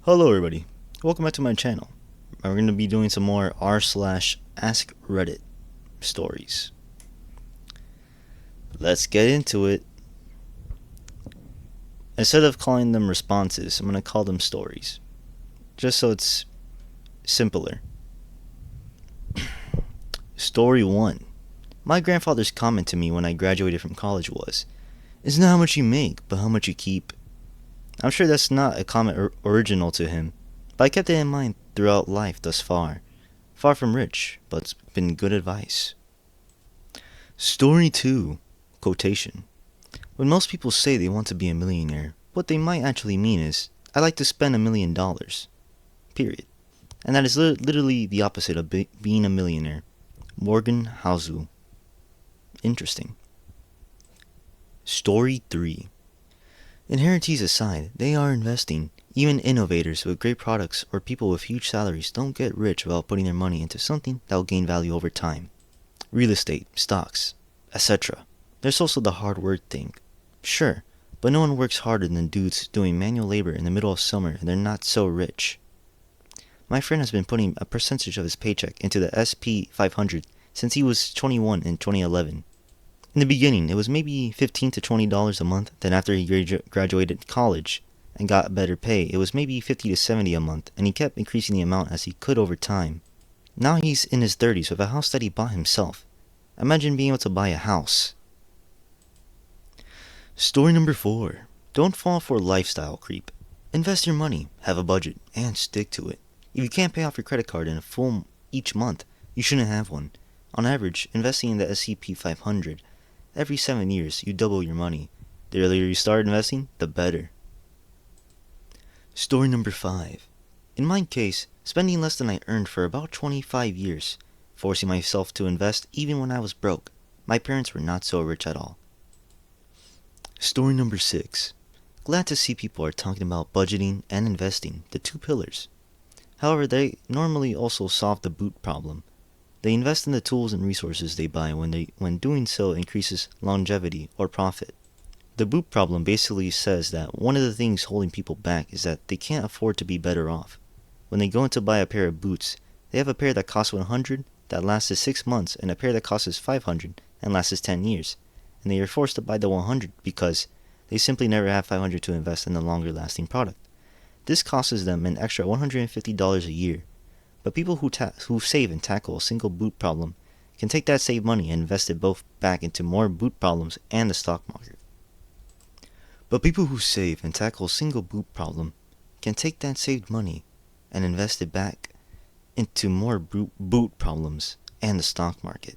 Hello everybody, welcome back to my channel. We're going to be doing some more r/AskReddit stories. Let's get into it. Instead of calling them responses, I'm going to call them stories, just so it's simpler. Story 1. My grandfather's comment to me when I graduated from college was, "It's not how much you make, but how much you keep." I'm sure that's not a comment original to him, but I kept it in mind throughout life thus far. Far from rich, but it's been good advice. Story 2. Quotation. When most people say they want to be a millionaire, what they might actually mean is, "I like to spend $1,000,000. Period. And that is literally the opposite of being a millionaire. Morgan Housel. Interesting. Story 3. Inherities aside, they are investing. Even innovators with great products or people with huge salaries don't get rich without putting their money into something that will gain value over time. Real estate, stocks, etc. There's also the hard work thing. Sure, but no one works harder than dudes doing manual labor in the middle of summer and they're not so rich. My friend has been putting a percentage of his paycheck into the SP 500 since he was 21 in 2011. In the beginning, it was maybe $15 to $20 a month. Then after he graduated college and got better pay, it was maybe $50 to $70 a month, and he kept increasing the amount as he could over time. Now he's in his 30s with a house that he bought himself. Imagine being able to buy a house. Story number 4. Don't fall for lifestyle creep. Invest your money, have a budget, and stick to it. If you can't pay off your credit card in full each month, you shouldn't have one. On average, investing in the S&P 500 every 7 years, you double your money. The earlier you start investing, the better. Story number 5. In my case, spending less than I earned for about 25 years, forcing myself to invest even when I was broke. My parents were not so rich at all. Story number 6. Glad to see people are talking about budgeting and investing, the two pillars. However, they normally also solve the boot problem. They invest in the tools and resources they buy when doing so increases longevity or profit. The boot problem basically says that one of the things holding people back is that they can't afford to be better off. When they go in to buy a pair of boots, they have a pair that costs $100 that lasts 6 months and a pair that costs $500 and lasts 10 years. And they are forced to buy the $100 because they simply never have $500 to invest in a longer lasting product. This costs them an extra $150 a year. But people who save and tackle a single boot problem can take that saved money and invest it both back into more boot problems and the stock market. But people who save and tackle a single boot problem can take that saved money and invest it back into more boot problems and the stock market.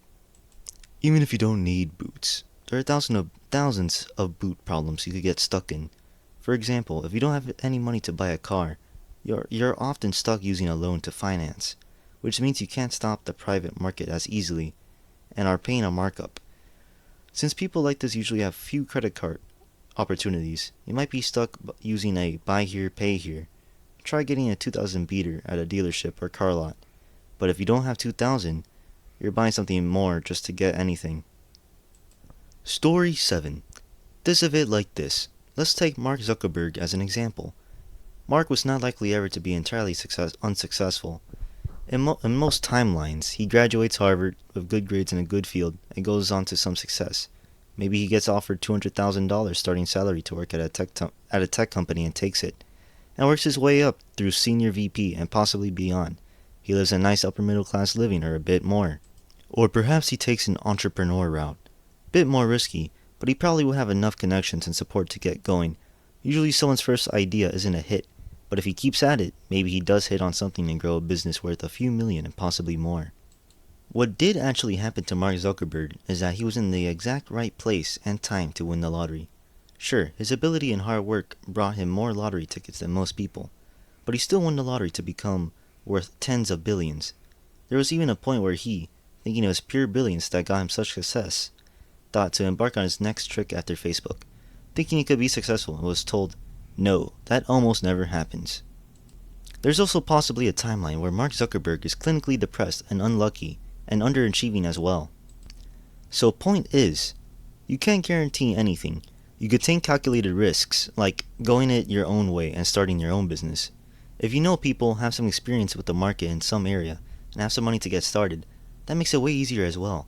Even if you don't need boots, there are thousands of boot problems you could get stuck in. For example, if you don't have any money to buy a car, you're often stuck using a loan to finance, which means you can't stop the private market as easily and are paying a markup. Since people like this usually have few credit card opportunities, you might be stuck using a buy here, pay here. Try getting a 2000 beater at a dealership or car lot, but if you don't have 2000, you're buying something more just to get anything. Story 7. This of it like this. Let's take Mark Zuckerberg as an example. Mark was not likely ever to be entirely unsuccessful. In most timelines, he graduates Harvard with good grades in a good field and goes on to some success. Maybe he gets offered $200,000 starting salary to work at a tech company and takes it, and works his way up through senior VP and possibly beyond. He lives a nice upper middle class living or a bit more. Or perhaps he takes an entrepreneur route. Bit more risky, but he probably will have enough connections and support to get going. Usually someone's first idea isn't a hit, but if he keeps at it, maybe he does hit on something and grow a business worth a few million and possibly more. What did actually happen to Mark Zuckerberg is that he was in the exact right place and time to win the lottery. Sure, his ability and hard work brought him more lottery tickets than most people, but he still won the lottery to become worth tens of billions. There was even a point where he, thinking it was pure billions that got him such success, thought to embark on his next trick after Facebook, thinking he could be successful and was told, "No, that almost never happens." There's also possibly a timeline where Mark Zuckerberg is clinically depressed and unlucky and underachieving as well. So point is, you can't guarantee anything. You could take calculated risks, like going it your own way and starting your own business. If you know people, have some experience with the market in some area, and have some money to get started, that makes it way easier as well.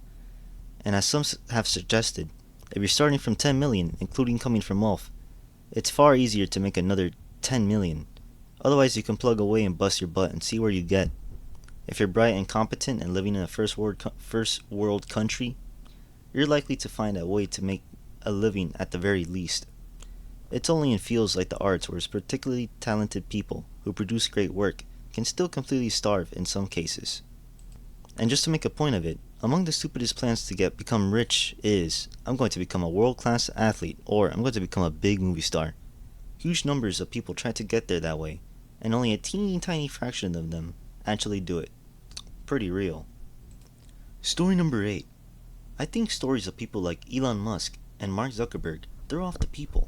And as some have suggested, if you're starting from 10 million, including coming from wealth, it's far easier to make another 10 million. Otherwise, you can plug away and bust your butt and see where you get. If you're bright and competent and living in a first world country, you're likely to find a way to make a living at the very least. It's only in fields like the arts where particularly talented people who produce great work can still completely starve in some cases. And just to make a point of it, among the stupidest plans to become rich is I'm going to become a world-class athlete or I'm going to become a big movie star. Huge numbers of people try to get there that way, and only a teeny tiny fraction of them actually do it. Pretty real. Story number 8. I think stories of people like Elon Musk and Mark Zuckerberg throw off the people.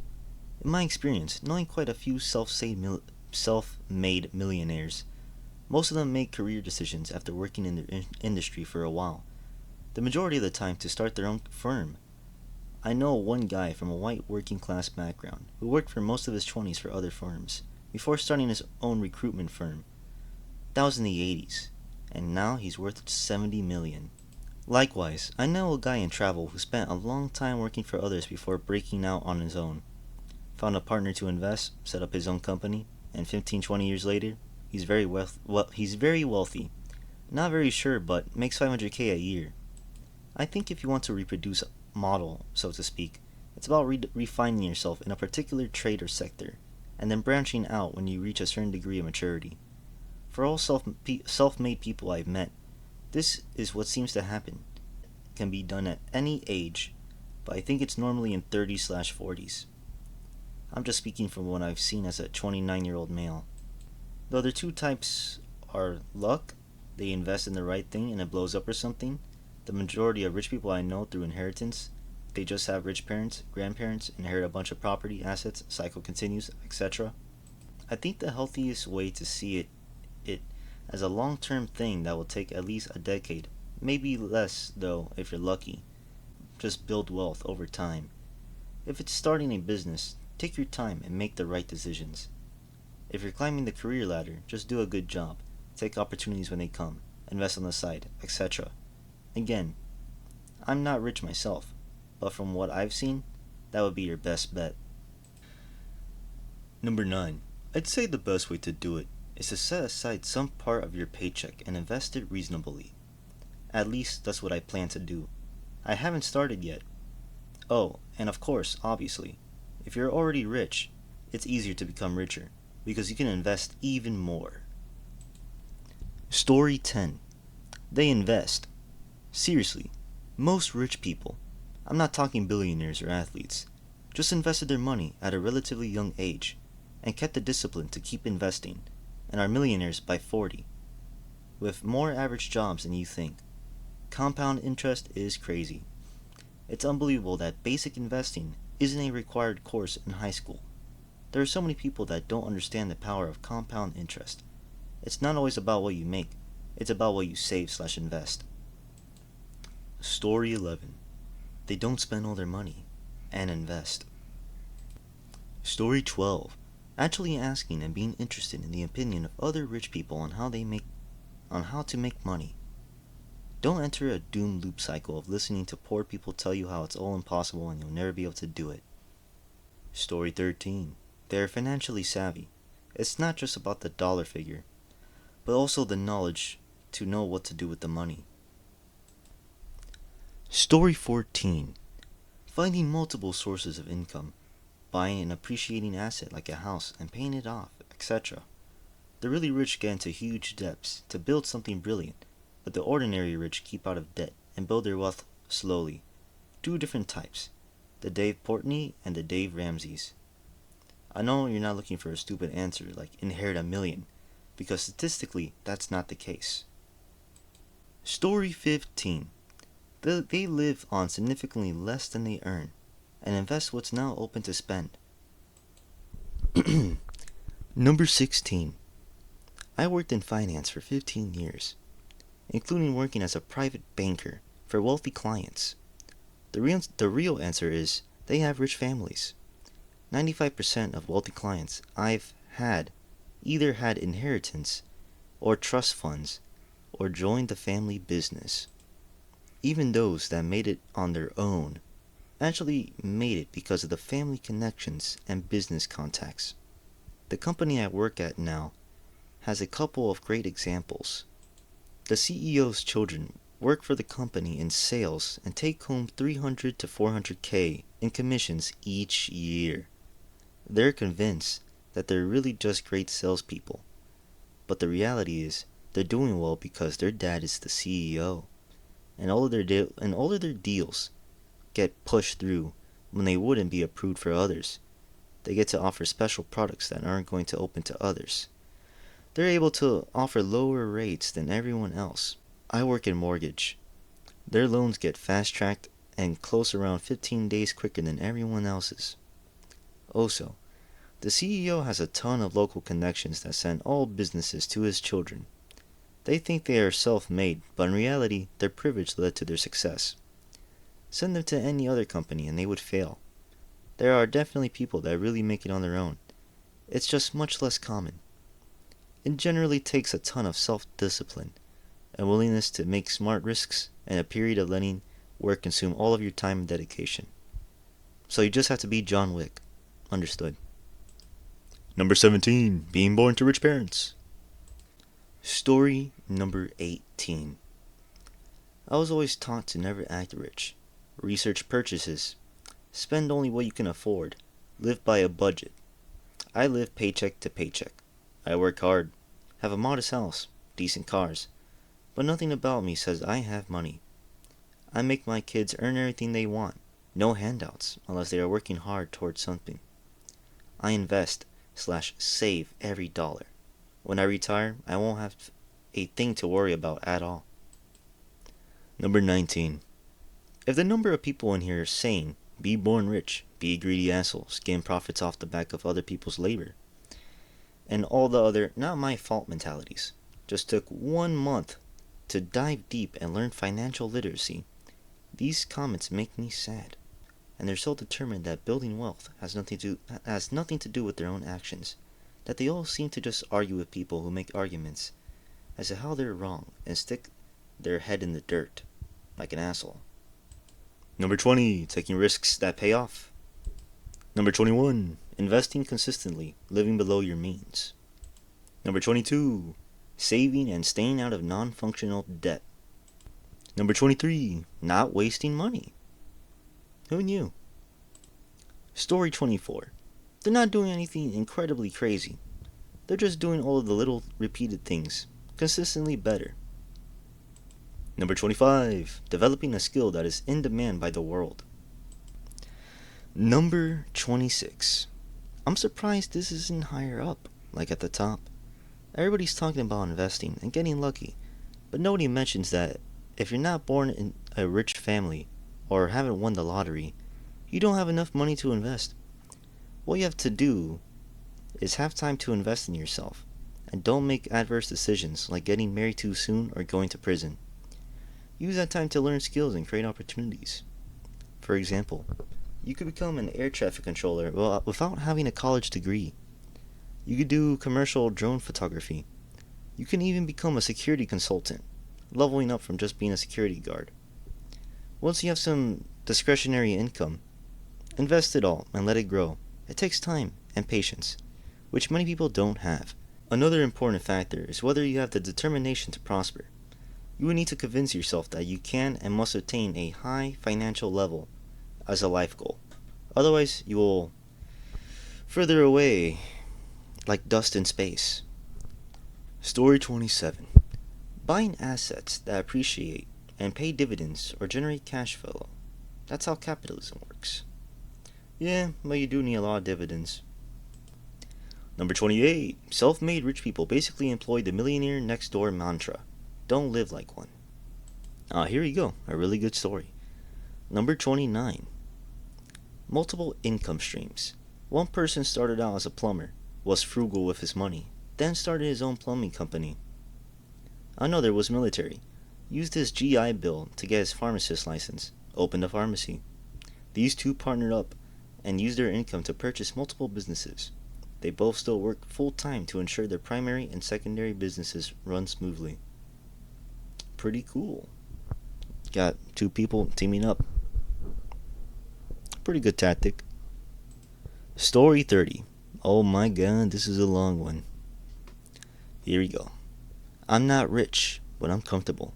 In my experience, knowing quite a few self-made millionaires, most of them make career decisions after working in their industry for a while, the majority of the time to start their own firm. I know one guy from a white working class background who worked for most of his 20s for other firms before starting his own recruitment firm. That was in the 80s, and now he's worth 70 million. Likewise, I know a guy in travel who spent a long time working for others before breaking out on his own. Found a partner to invest, set up his own company, and 15-20 years later, he's very wealthy. Not very sure, but makes 500k a year. I think if you want to reproduce a model, so to speak, it's about refining yourself in a particular trade or sector, and then branching out when you reach a certain degree of maturity. For all self-made people I've met, this is what seems to happen. It can be done at any age, but I think it's normally in 30s/40s. I'm just speaking from what I've seen as a 29-year-old male. The other two types are luck. They invest in the right thing and it blows up or something. The majority of rich people I know through inheritance, they just have rich parents, grandparents, inherit a bunch of property, assets, cycle continues, etc. I think the healthiest way to see it as a long-term thing that will take at least a decade, maybe less though if you're lucky. Just build wealth over time. If it's starting a business, take your time and make the right decisions. If you're climbing the career ladder, just do a good job. Take opportunities when they come, invest on the side, etc. Again, I'm not rich myself, but from what I've seen, that would be your best bet. Number 9. I'd say the best way to do it is to set aside some part of your paycheck and invest it reasonably. At least that's what I plan to do. I haven't started yet. Oh, and of course, obviously, if you're already rich, it's easier to become richer because you can invest even more. Story 10. They invest. Seriously, most rich people, I'm not talking billionaires or athletes, just invested their money at a relatively young age and kept the discipline to keep investing and are millionaires by 40, with more average jobs than you think. Compound interest is crazy. It's unbelievable that basic investing isn't a required course in high school. There are so many people that don't understand the power of compound interest. It's not always about what you make, it's about what you save/invest. Story 11. They don't spend all their money and invest. Story 12. Actually asking and being interested in the opinion of other rich people on how to make money. Don't enter a doom loop cycle of listening to poor people tell you how it's all impossible and you'll never be able to do it. Story 13. They are financially savvy. It's not just about the dollar figure, but also the knowledge to know what to do with the money. Story 14. Finding multiple sources of income, buying an appreciating asset like a house and paying it off, etc. The really rich get into huge debts to build something brilliant, but the ordinary rich keep out of debt and build their wealth slowly. Two different types, the Dave Portnoy and the Dave Ramseys. I know you're not looking for a stupid answer like inherit $1 million, because statistically that's not the case. Story 15. They live on significantly less than they earn, and invest what's now open to spend. Number 16. I worked in finance for 15 years, including working as a private banker for wealthy clients. The real answer is they have rich families. 95% of wealthy clients I've had either had inheritance or trust funds or joined the family business. Even those that made it on their own actually made it because of the family connections and business contacts. The company I work at now has a couple of great examples. The CEO's children work for the company in sales and take home 300 to 400K in commissions each year. They're convinced that they're really just great salespeople, but the reality is they're doing well because their dad is the CEO, and all of their deals get pushed through when they wouldn't be approved for others. They get to offer special products that aren't going to open to others. They're able to offer lower rates than everyone else. I work in mortgage. Their loans get fast-tracked and close around 15 days quicker than everyone else's. Also, the CEO has a ton of local connections that send all businesses to his children. They think they are self-made, but in reality, their privilege led to their success. Send them to any other company and they would fail. There are definitely people that really make it on their own. It's just much less common. It generally takes a ton of self-discipline, a willingness to make smart risks, and a period of letting work consume all of your time and dedication. So you just have to be John Wick. Understood. Number 17. Being born to rich parents. Story number 18. I was always taught to never act rich. Research purchases. Spend only what you can afford. Live by a budget. I live paycheck to paycheck. I work hard. Have a modest house. Decent cars. But nothing about me says I have money. I make my kids earn everything they want. No handouts unless they are working hard towards something. I invest/save every dollar. When I retire, I won't have a thing to worry about at all. Number 19. If the number of people in here saying, be born rich, be a greedy asshole, skim profits off the back of other people's labor, and all the other not my fault mentalities, just took 1 month to dive deep and learn financial literacy, these comments make me sad. And they're so determined that building wealth has nothing to do with their own actions, that they all seem to just argue with people who make arguments as to how they're wrong and stick their head in the dirt like an asshole. Number 20. Taking risks that pay off. Number 21. Investing consistently, living below your means. Number 22. Saving and staying out of non-functional debt. Number 23. Not wasting money. Who knew? Story 24. They're not doing anything incredibly crazy. They're just doing all of the little repeated things, consistently better. Number 25. Developing a skill that is in demand by the world. Number 26. I'm surprised this isn't higher up, like at the top. Everybody's talking about investing and getting lucky, but nobody mentions that if you're not born in a rich family or haven't won the lottery, you don't have enough money to invest. What you have to do is have time to invest in yourself, and don't make adverse decisions like getting married too soon or going to prison. Use that time to learn skills and create opportunities. For example, you could become an air traffic controller without having a college degree. You could do commercial drone photography. You can even become a security consultant, leveling up from just being a security guard. Once you have some discretionary income, invest it all and let it grow. It takes time and patience, which many people don't have. Another important factor is whether you have the determination to prosper. You will need to convince yourself that you can and must attain a high financial level as a life goal. Otherwise, you will further away like dust in space. Story 27. Buying assets that appreciate and pay dividends or generate cash flow. That's how capitalism works. Yeah, but you do need a lot of dividends. Number 28. Self-made rich people basically employ the millionaire next door mantra. Don't live like one. Here you go. A really good story. Number 29. Multiple income streams. One person started out as a plumber, was frugal with his money, then started his own plumbing company. Another was military, used his GI Bill to get his pharmacist license, opened a pharmacy. These two partnered up and used their income to purchase multiple businesses. They both still work full-time to ensure their primary and secondary businesses run smoothly. Pretty cool. Got two people teaming up. Pretty good tactic. Story 30. Oh my god, this is a long one. Here we go. I'm not rich, but I'm comfortable.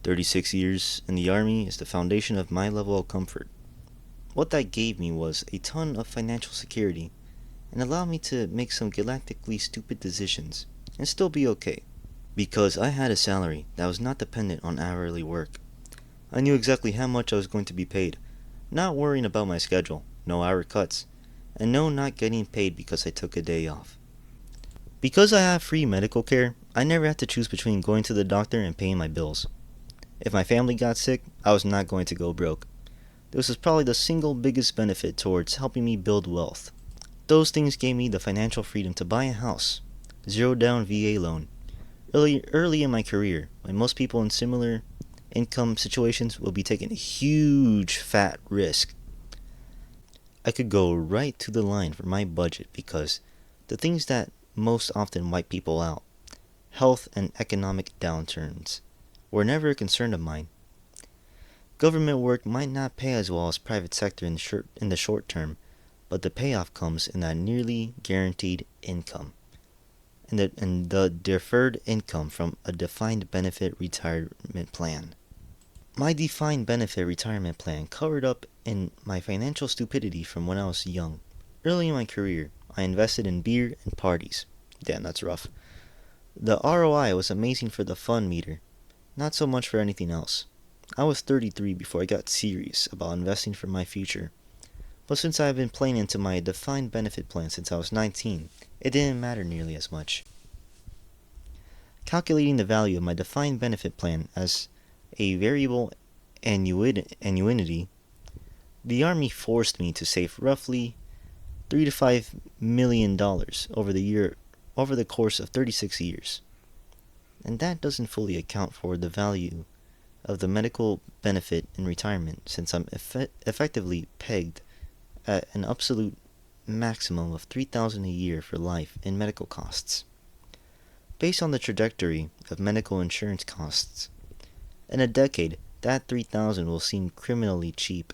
36 years in the Army is the foundation of my level of comfort. What that gave me was a ton of financial security and allowed me to make some galactically stupid decisions and still be okay. Because I had a salary that was not dependent on hourly work. I knew exactly how much I was going to be paid, not worrying about my schedule, no hour cuts, and no not getting paid because I took a day off. Because I have free medical care, I never had to choose between going to the doctor and paying my bills. If my family got sick, I was not going to go broke. This was probably the single biggest benefit towards helping me build wealth. Those things gave me the financial freedom to buy a house, zero down VA loan. Early in my career, when most people in similar income situations will be taking a huge fat risk, I could go right to the line for my budget because the things that most often wipe people out, health and economic downturns, were never a concern of mine. Government work might not pay as well as private sector in the short term, but the payoff comes in that nearly guaranteed income, and the deferred income from a defined benefit retirement plan. My defined benefit retirement plan covered up in my financial stupidity from when I was young. Early in my career, I invested in beer and parties. Damn, that's rough. The ROI was amazing for the fun meter, not so much for anything else. I was 33 before I got serious about investing for my future. But since I have been playing into my defined benefit plan since I was 19, it didn't matter nearly as much. Calculating the value of my defined benefit plan as a variable annuity, the Army forced me to save roughly $3 to $5 million over the course of 36 years. And that doesn't fully account for the value of the medical benefit in retirement, since I'm effectively pegged at an absolute maximum of $3,000 a year for life in medical costs. Based on the trajectory of medical insurance costs, in a decade, that $3,000 will seem criminally cheap.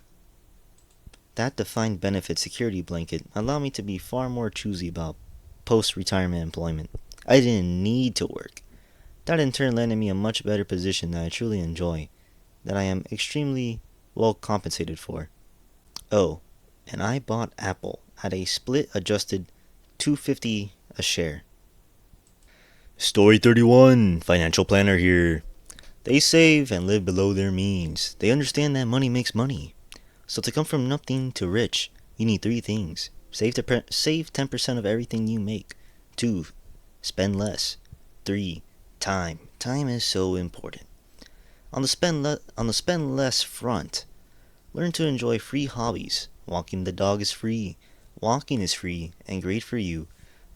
That defined benefit security blanket allowed me to be far more choosy about post-retirement employment. I didn't need to work. That in turn landed me a much better position that I truly enjoy, that I am extremely well compensated for. Oh, and I bought Apple at a split-adjusted $2.50 a share. Story 31, financial planner here. They save and live below their means. They understand that money makes money. So to come from nothing to rich, you need three things. Save 10% of everything you make. 2. Spend less. 3. Time. Time is so important. On the spend less front, learn to enjoy free hobbies. Walking the dog is free. Walking is free and great for you.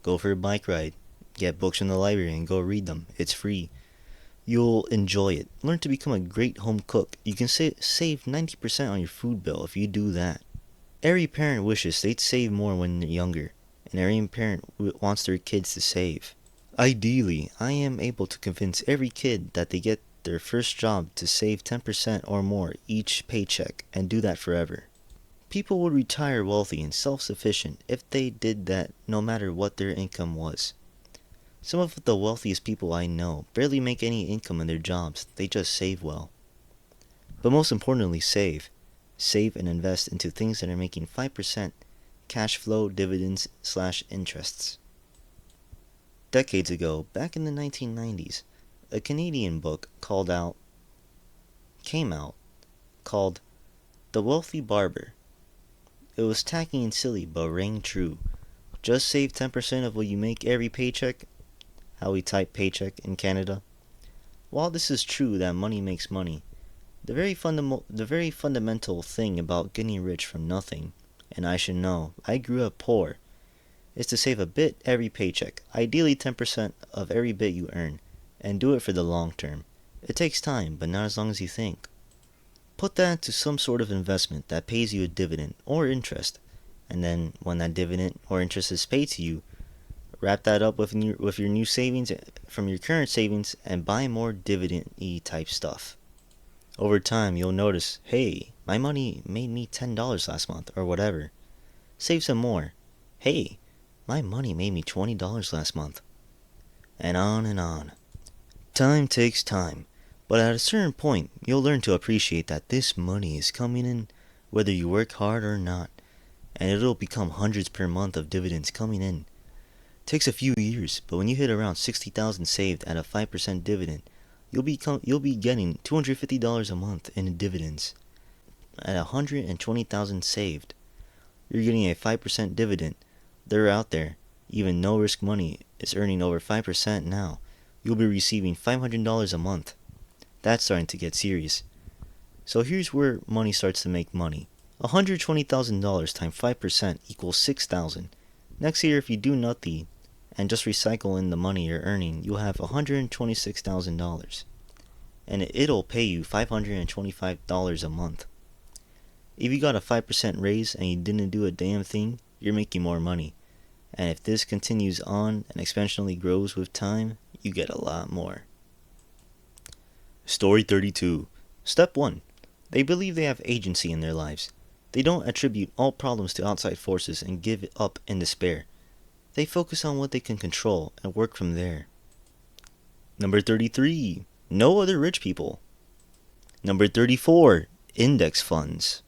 Go for a bike ride. Get books from the library and go read them. It's free. You'll enjoy it. Learn to become a great home cook. You can save 90% on your food bill if you do that. Every parent wishes they'd save more when they're younger, and every parent wants their kids to save. Ideally, I am able to convince every kid that they get their first job to save 10% or more each paycheck and do that forever. People would retire wealthy and self-sufficient if they did that no matter what their income was. Some of the wealthiest people I know barely make any income in their jobs, they just save well. But most importantly, save. Save and invest into things that are making 5% cash flow, dividends / interests. Decades ago, back in the 1990s, a Canadian book came out called The Wealthy Barber. It was tacky and silly, but rang true. Just save 10% of what you make every paycheck. How we type paycheck in Canada. While this is true that money makes money, the very fundamental thing about getting rich from nothing, and I should know, I grew up poor, is to save a bit every paycheck, ideally 10% of every bit you earn, and do it for the long term. It takes time, but not as long as you think. Put that into some sort of investment that pays you a dividend or interest, and then when that dividend or interest is paid to you, Wrap that up with your new savings from your current savings and buy more dividend-y type stuff. Over time, you'll notice, hey, my money made me $10 last month or whatever. Save some more. Hey, my money made me $20 last month. And on and on. Time takes time, but at a certain point, you'll learn to appreciate that this money is coming in whether you work hard or not, and it'll become hundreds per month of dividends coming in. Takes a few years, but when you hit around 60,000 saved at a 5% dividend, you'll be getting $250 a month in dividends. At 120,000 saved, you're getting a 5% dividend. They're out there. Even no risk money is earning over 5% now. You'll be receiving $500 a month. That's starting to get serious. So here's where money starts to make money. $120,000 times 5% equals $6,000. Next year, if you do nothing and just recycle in the money you're earning, you'll have $126,000. And it'll pay you $525 a month. If you got a 5% raise and you didn't do a damn thing, you're making more money. And if this continues on and exponentially grows with time, you get a lot more. Story 32. Step 1. They believe they have agency in their lives. They don't attribute all problems to outside forces and give up in despair. They focus on what they can control and work from there. Number 33. Know other rich people. Number 34. Index funds.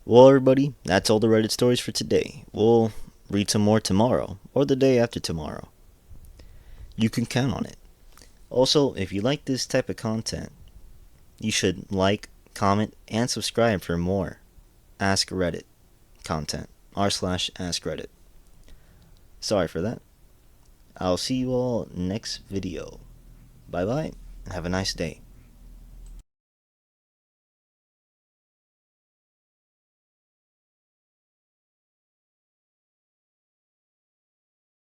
Well, everybody, that's all the Reddit stories for today. We'll read some more tomorrow or the day after tomorrow. You can count on it. Also, if you like this type of content, you should like, comment, and subscribe for more AskReddit content. r/AskReddit. Sorry for that. I'll see you all next video. Bye bye, and have a nice day.